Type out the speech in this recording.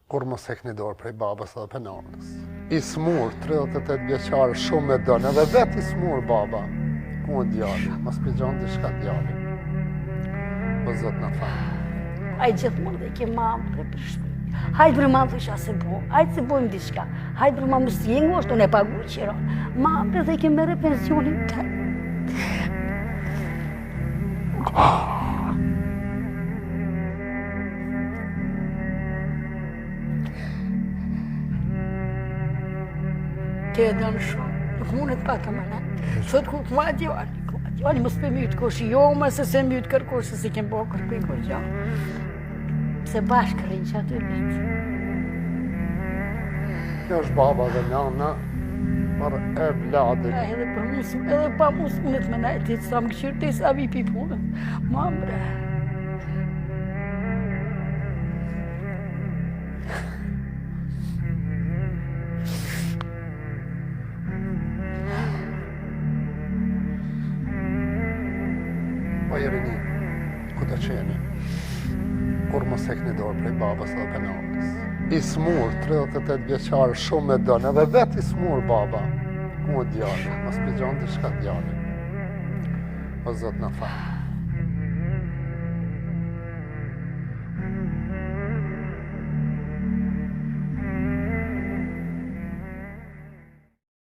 Kur mos hekni dorë prej babas edhe për nanës. I smur, 38 vjeçar, shumë e dënë, edhe vetë i smur baba. Ku në djali, mos pigjon të shka djali. Po Zot në falë. Ai gjithmonë dhe ke mamë dhe për shpi. Hajde për mamë thësha se bo, hajde se bojmë diçka. Hajde për mamë së jengu është, unë e pagu qëra. Mamë dhe ke mere pensionin të. Ke e dënë shumë, nuk mundet pak e më në. Thot ku këma djali, mos për mytë kosh, jo më se se mytë kërkosh, se si kem po kërpej kosh gjo. Pse bashkë rinë që aty vitë. Kjo është baba dhe nana, për e vladit. Edhe për musë, edhe pa musë mundet me najti, sa më këshirë të sa vipi punën. Ma bre. Po Jerini, ku të qeni? Kur mos hekni dorë prej babas edhe për nanës. I smur, 38 vjeçar, shumë e dënë, edhe vetë i smur baba. Ku në djali, mos pigjon të shka djali. Po Zot në falë.